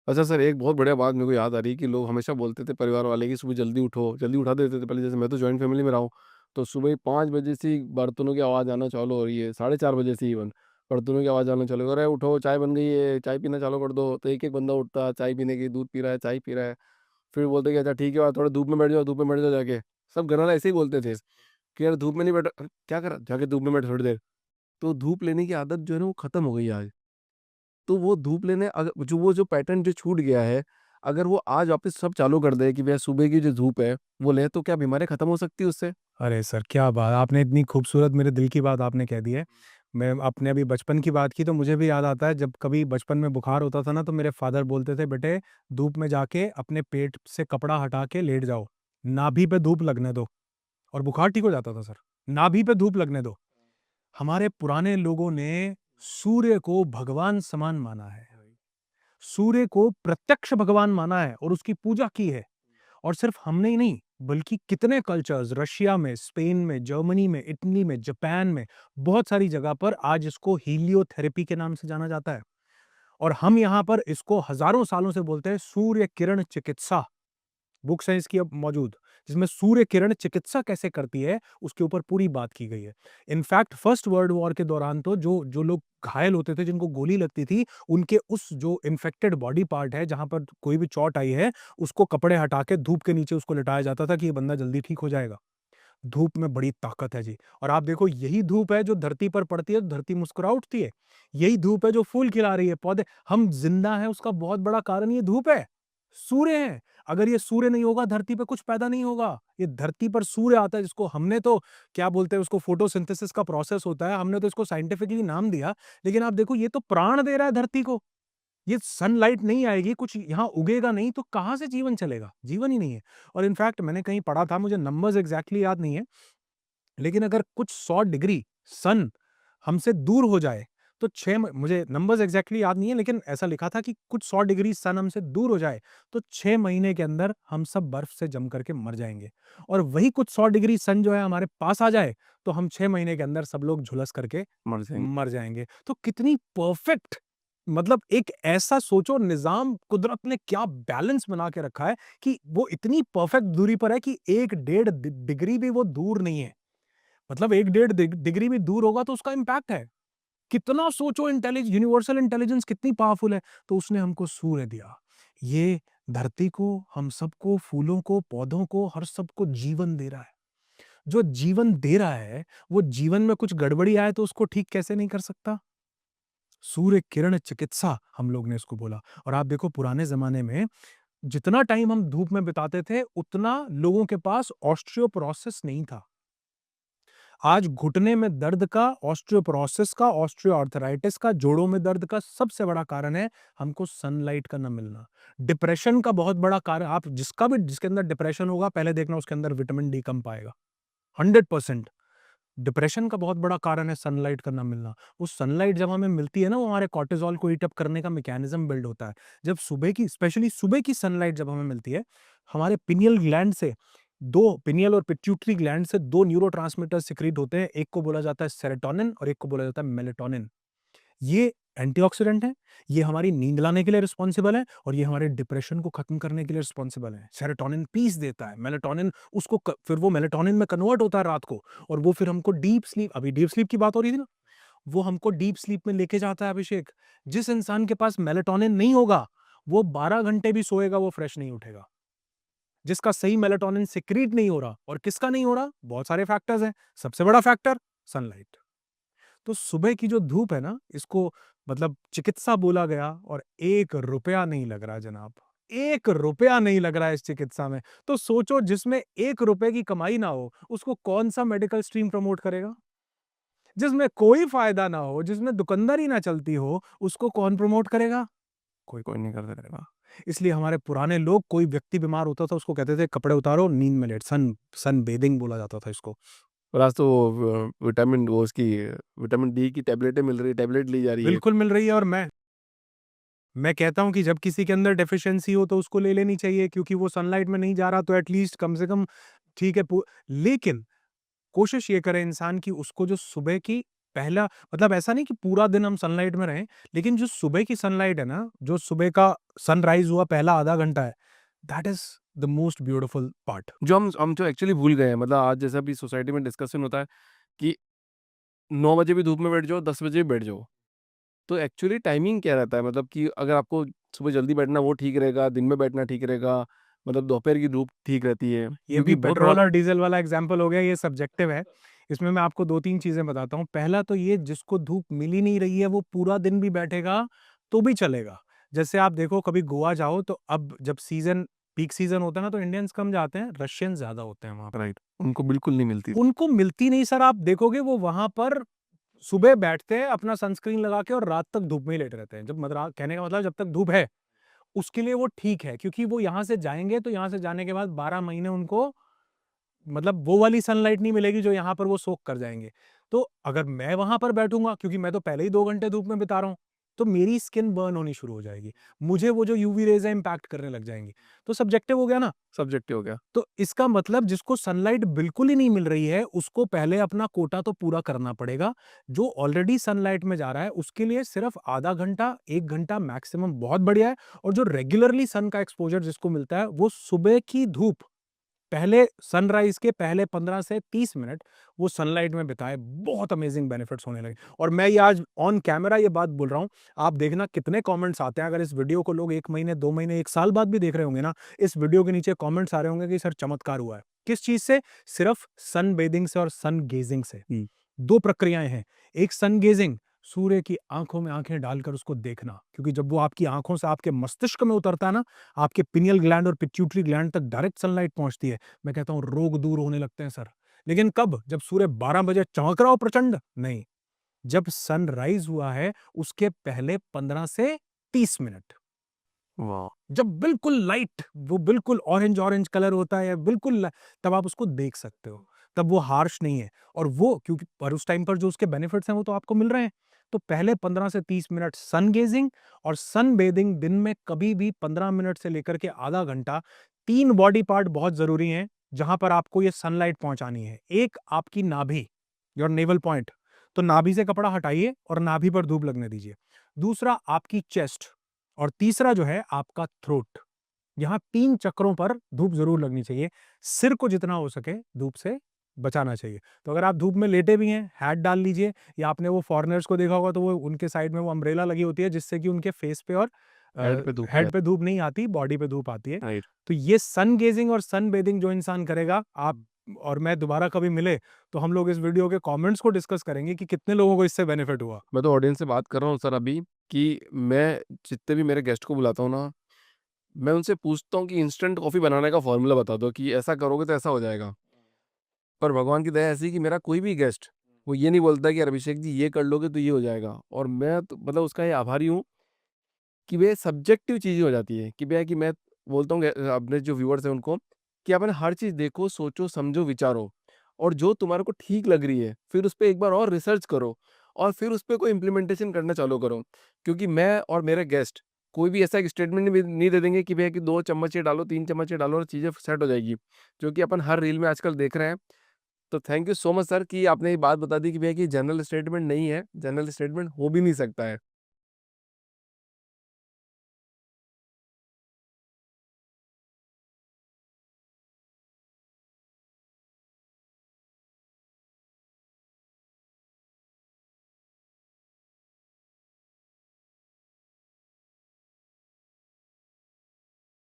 अच्छा सर, एक बहुत बढ़िया बात मेरे को याद आ रही है कि लोग हमेशा बोलते थे परिवार वाले कि सुबह जल्दी उठो, जल्दी उठा देते थे। पहले जैसे मैं तो जॉइंट फैमिली में रहा हूँ, तो सुबह ही 5 बजे से ही बर्तनों की आवाज़ आना चालू हो रही है, साढ़े 4 बजे से इवन बर्तनों की आवाज़ आना चालू हो, "अरे उठो, चाय बन गई है, चाय पीना चालू कर दो।" तो एक-एक बंदा उठता, चाय पीने की, दूध पी रहा है, चाय पी रहा है। फिर बोलते कि अच्छा ठीक है, थोड़ा धूप में बैठ जाओ, धूप में बैठ जाओ जाके। सब घर वाले ऐसे ही बोलते थे कि यार धूप में नहीं बैठा, क्या करा? जाके धूप में बैठ थोड़ी देर। तो धूप लेने की आदत जो है ना वो खत्म हो गई है आज। तो वो धूप लेने जो पैटर्न जो छूट गया है, अगर वो आज वापस सब चालू कर दे कि भैया सुबह की जो धूप है, वो लें तो क्या बीमारियाँ खत्म हो सकती है उससे? अरे सर, क्या बात! आपने इतनी खूबसूरत मेरे दिल की बात आपने कह दी है। मैं आपने अभी बचपन की बात की तो मुझे भी याद आता है जब कभी बचपन में बुखार होता था ना तो मेरे फ़ादर बोलते थे, "बेटे धूप में जाके अपने पेट से कपड़ा हटा के लेट जाओ, नाभि पे धूप लगने दो" और बुखार ठीक हो जाता था सर। नाभि पे धूप लगने दो। हमारे पुराने लोगों ने सूर्य को भगवान समान माना है। सूर्य को प्रत्यक्ष भगवान माना है और उसकी पूजा की है। और सिर्फ हमने ही नहीं, बल्कि कितने कल्चर्स रशिया में, स्पेन में, जर्मनी में, इटली में, जापान में, बहुत सारी जगह पर आज इसको हीलियोथेरेपी के नाम से जाना जाता है। और हम यहाँ पर इसको हज़ारों सालों से बोलते हैं सूर्य किरण चिकित्सा। बुक्स हैं इसकी अब मौजूद, जिसमें सूर्य किरण चिकित्सा कैसे करती है, उसके ऊपर पूरी बात की गई है। इनफैक्ट फर्स्ट वर्ल्ड वॉर के दौरान तो जो जो लोग घायल होते थे, जिनको गोली लगती थी, उनके उस जो इन्फेक्टेड बॉडी पार्ट है, जहाँ पर कोई भी चोट आई है, उसको कपड़े हटा के धूप के नीचे उसको लिटाया जाता था कि ये बंदा जल्दी ठीक हो जाएगा। धूप में बड़ी ताकत है जी। और आप देखो यही धूप है जो धरती पर पड़ती है, तो धरती मुस्कुरा उठती है। यही धूप है जो फूल खिला रही है, पौधे हम ज़िंदा हैं उसका बहुत बड़ा कारण ये धूप है, सूर्य है। अगर ये सूर्य नहीं होगा धरती पे कुछ पैदा नहीं होगा। ये धरती पर सूर्य आता है जिसको हमने तो क्या बोलते हैं उसको फोटोसिंथेसिस का प्रोसेस होता है, हमने तो इसको साइंटिफिकली नाम दिया, लेकिन आप देखो ये तो प्राण दे रहा है धरती को। ये सनलाइट नहीं आएगी, कुछ यहाँ उगेगा नहीं तो कहाँ से जीवन चलेगा? जीवन ही नहीं है। और इनफैक्ट मैंने कहीं पढ़ा था, मुझे नंबर्स एग्ज़ैक्टली याद नहीं है, लेकिन अगर कुछ 100 डिग्री सन हमसे दूर हो जाए, तो 6 म मुझे नंबर्स एग्ज़ैक्टली याद नहीं है, लेकिन ऐसा लिखा था कि कुछ 100 डिग्री सन हमसे दूर हो जाए, तो 6 महीने के अंदर हम सब बर्फ से जम करके मर जाएँगे। और वही कुछ 100 डिग्री सन जो है हमारे पास आ जाए, तो हम 6 महीने के अंदर सब लोग झुलस करके मर जाएँगे। मर जाएँगे। तो कितनी परफ़ेक्ट, मतलब एक ऐसा सोचो निज़ाम कुदरत ने क्या बैलेंस बना के रखा है कि वो इतनी परफ़ेक्ट दूरी पर है कि 1 डेढ़ डिग्री भी वो दूर नहीं है। मतलब 1 डेढ़ डिग्री भी दूर होगा तो उसका इम्पैक्ट है। कितना सोचो यूनिवर्सल इंटेलिजेंस कितनी पावरफुल है, तो उसने हमको सूर्य दिया। ये धरती को, हम सबको, फूलों को, पौधों को, हर सबको जीवन दे रहा है। जो जीवन दे रहा है, वो जीवन में कुछ गड़बड़ी आए तो उसको ठीक कैसे नहीं कर सकता? सूर्य किरण चिकित्सा हम लोग ने इसको बोला। और आप देखो पुराने ज़माने में जितना टाइम हम धूप में बिताते थे, उतना लोगों के पास ऑस्टियोपोरोसिस नहीं था। आज घुटने में दर्द का, ऑस्टियोपोरोसिस का, ऑस्टियोआर्थराइटिस का, जोड़ों में दर्द का सबसे बड़ा कारण है हमको सनलाइट का ना मिलना। डिप्रेशन का बहुत बड़ा कारण, आप जिसके अंदर डिप्रेशन होगा पहले देखना उसके अंदर विटामिन डी कम पाएगा। 100% डिप्रेशन का बहुत बड़ा कारण है सनलाइट का ना मिलना। वो सनलाइट जब हमें मिलती है ना, वो हमारे कॉर्टिसोल को हीट अप करने का मैकेनिज्म बिल्ड होता है। जब सुबह की, स्पेशली सुबह की सनलाइट जब हमें मिलती है, हमारे पिनियल ग्लैंड से 2 पिनियल और पिट्यूटरी ग्लैंड से 2 न्यूरोट्रांसमीटर सिक्रीट होते हैं। एक को बोला जाता है सेरोटोनिन और एक को बोला जाता है मेलाटोनिन। ये एंटीऑक्सीडेंट है, ये हमारी नींद लाने के लिए रिस्पॉन्सिबल है और ये हमारे डिप्रेशन को खत्म करने के लिए रिस्पॉन्सिबल है। सेरोटोनिन पीस देता है, मेलाटोनिन उसको फिर वो मेलाटोनिन में कन्वर्ट होता है रात को और वो फिर हमको डीप स्लीप, अभी डीप स्लीप की बात हो रही थी ना, वो हमको डीप स्लीप में लेके जाता है अभिषेक। जिस इंसान के पास मेलाटोनिन नहीं होगा, वो 12 घंटे भी सोएगा, वो फ्रेश नहीं उठेगा। जिसका सही मेलाटोनिन सिक्रीट नहीं हो रहा, और किसका नहीं हो रहा? बहुत सारे फैक्टर्स हैं। सबसे बड़ा फैक्टर सनलाइट। तो सुबह की जो धूप है ना, इसको मतलब चिकित्सा बोला गया और 1 रुपया नहीं लग रहा जनाब। 1 रुपया नहीं लग रहा है इस चिकित्सा में। तो सोचो जिसमें 1 रुपए की कमाई ना हो, उसको कौन-सा मेडिकल स्ट्रीम प्रमोट करेगा? जिसमें कोई फ़ायदा ना हो, जिसमें दुकानदारी ना चलती हो, उसको कौन प्रमोट करेगा? कोई कोई नहीं कर करेगा। सकता। इसलिए हमारे पुराने लोग, कोई व्यक्ति बीमार होता था, उसको कहते थे कपड़े उतारो, नींद में लेट, सन बेथिंग बोला जाता था इसको। और आज तो विटामिन वो उसकी विटामिन डी की टैबलेटें मिल रही है, टैबलेट ली जा रही है। बिल्कुल मिल रही है और मैं कहता हूँ कि जब किसी के अंदर डेफ़िशिएंसी हो तो उसको ले लेनी चाहिए, क्योंकि वो सनलाइट में नहीं जा रहा तो एट लीस्ट कम से कम ठीक है। लेकिन कोशिश ये करे इंसान कि उसको जो सुबह की पहला मतलब ऐसा नहीं कि पूरा दिन हम सनलाइट में रहें, लेकिन जो सुबह की सनलाइट है ना, जो सुबह का सनराइज़ हुआ पहला आधा घंटा है, that is the most beautiful part. जो हम जो एक्चुअली भूल गए हैं, मतलब आज जैसा भी सोसाइटी में डिस्कशन होता है कि 9 बजे भी धूप में बैठ जाओ, 10 बजे भी बैठ जाओ। तो एक्चुअली टाइमिंग क्या रहता है? मतलब कि अगर आपको सुबह जल्दी बैठना वो ठीक रहेगा, दिन में बैठना ठीक रहेगा, मतलब दोपहर की धूप ठीक रहती है? ये भी क्योंकि बहुत बड़ा पेट्रोल और डीज़ल वाला एग्ज़ाम्पल हो गया, ये सब्जेक्टिव है। इसमें मैं आपको 2-3 चीज़ें बताता हूँ। पहला तो ये जिसको धूप मिल ही नहीं रही है, वो पूरा दिन भी बैठेगा, तो भी चलेगा। जैसे आप देखो कभी गोवा जाओ तो अब जब सीज़न पीक सीज़न होता है ना, तो इंडियंस कम जाते हैं, रशियंस ज़्यादा होते हैं वहाँ पे। राइट, उनको बिल्कुल नहीं मिलती। उनको मिलती नहीं सर, आप देखोगे वो वहाँ पर सुबह बैठते हैं अपना सनस्क्रीन लगा के और रात तक धूप में ही लेटे रहते हैं। जब मदरा कहने का मतलब जब तक धूप है, उसके लिए वो ठीक है क्योंकि वो यहाँ से जाएँगे तो यहाँ से जाने के बाद 12 महीने उनको मतलब वो वाली सनलाइट नहीं मिलेगी जो यहाँ पर वो सोक कर जाएँगे। तो अगर मैं वहाँ पर बैठूँगा क्योंकि मैं तो पहले ही 2 घंटे धूप में बिता रहा हूँ, तो मेरी स्किन बर्न होनी शुरू हो जाएगी। मुझे वो जो यूवी रेज़ है इम्पैक्ट करने लग जाएँगी। तो सब्जेक्टिव हो गया ना? सब्जेक्टिव हो गया। तो इसका मतलब जिसको सनलाइट बिल्कुल ही नहीं मिल रही है, उसको पहले अपना कोटा तो पूरा करना पड़ेगा। जो ऑलरेडी सनलाइट में जा रहा है, उसके लिए सिर्फ़ आधा घंटा, 1 घंटा मैक्सिमम बहुत बढ़िया है और जो रेगुलरली सन का एक्सपोज़र जिसको मिलता है, वो सुबह की धूप पहले सनराइज़ के पहले 15 से 30 मिनट वो सनलाइट में बिताएँ, बहुत अमेज़िंग बेनिफिट्स होने लगे। और मैं ये आज ऑन कैमरा ये बात बोल रहा हूँ, आप देखना कितने कमेंट्स आते हैं, अगर इस वीडियो को लोग 1 महीने, 2 महीने, 1 साल बाद भी देख रहे होंगे ना, इस वीडियो के नीचे कमेंट्स आ रहे होंगे कि सर चमत्कार हुआ है। किस चीज़ से? सिर्फ़ सन बेथिंग से और सन गेजिंग से। हुँ। 2 प्रक्रियाएँ हैं, एक सन गेजिंग सूर्य की आँखों में आँखें डालकर उसको देखना, क्योंकि जब वो आपकी आँखों से आपके मस्तिष्क में उतरता है ना, आपके पिनियल ग्लैंड और पिट्यूटरी ग्लैंड तक डायरेक्ट सनलाइट पहुँचती है। मैं कहता हूँ रोग दूर होने लगते हैं सर। लेकिन कब? जब सूर्य 12 बजे चमक रहा हो प्रचंड? नहीं, जब सनराइज़ हुआ है उसके पहले 15 से 30 मिनट। वाह! जब बिल्कुल लाइट वो बिल्कुल ऑरेंज-ऑरेंज कलर होता है, बिल्कुल तब आप उसको देख सकते हो। तब वो हार्श नहीं है और वो क्योंकि पर उस टाइम पर जो उसके बेनिफिट्स हैं वो तो आपको मिल रहे हैं। तो पहले 15 से 30 मिनट सन गेजिंग और सन बेथिंग दिन में कभी भी 15 मिनट से लेकर के आधा घंटा 3 बॉडी पार्ट बहुत ज़रूरी हैं, जहाँ पर आपको ये सनलाइट पहुँचानी है। एक आपकी नाभि, योर नेवल पॉइंट, तो नाभि से कपड़ा हटाइए और नाभि पर धूप लगने दीजिए। दूसरा आपकी चेस्ट और तीसरा जो है आपका थ्रोट। यहाँ 3 चक्रों पर धूप ज़रूर लगनी चाहिए। सिर को जितना हो सके धूप से बचाना चाहिए। तो अगर आप धूप में लेटे भी हैं, हैट डाल लीजिए या आपने वो फॉरेनर्स को देखा होगा तो वो उनके साइड में वो अम्ब्रेला लगी होती है जिससे कि उनके फेस पे और हेड पे धूप नहीं हेड पे आती। धूप नहीं आती, बॉडी पे धूप आती है। राइट। तो ये सन गेजिंग और सन बेथिंग जो इंसान करेगा, आप और मैं दोबारा कभी मिले तो हम लोग इस वीडियो के कमेंट्स को डिस्कस करेंगे कि कितने लोगों को इससे बेनिफिट हुआ। मैं तो ऑडियंस से बात कर रहा हूँ सर अभी कि मैं जितने भी मेरे गेस्ट को बुलाता हूँ ना, मैं उनसे पूछता हूँ कि इंस्टेंट कॉफ़ी बनाने का फ़ॉर्मूला बता दो कि ऐसा करोगे तो ऐसा हो जाएगा। पर भगवान की दया ऐसी है कि मेरा कोई भी गेस्ट वो ये नहीं बोलता कि यार अभिषेक जी ये कर लोगे तो ये हो जाएगा, और मैं तो मतलब उसका ये आभारी हूँ कि वे सब्जेक्टिव चीज़ें हो जाती है कि भैया कि मैं बोलता हूँ अपने जो व्यूअर्स हैं उनको कि आपने हर चीज़ देखो, सोचो, समझो, विचारो, और जो तुम्हारे को ठीक लग रही है फिर उस पे एक बार और रिसर्च करो और फिर उस पे कोई इम्प्लीमेंटेशन करना चालू करो। क्योंकि मैं और मेरे गेस्ट कोई भी ऐसा एक स्टेटमेंट नहीं दे देंगे कि भैया कि 2 चम्मच ये डालो, 3 चम्मच ये डालो और चीज़ें सेट हो जाएगी, जो कि अपन हर रील में आजकल देख रहे हैं। तो thank you so much sir कि आपने ये बात बता दी कि भैया कि जनरल स्टेटमेंट नहीं है, जनरल स्टेटमेंट हो भी नहीं सकता है।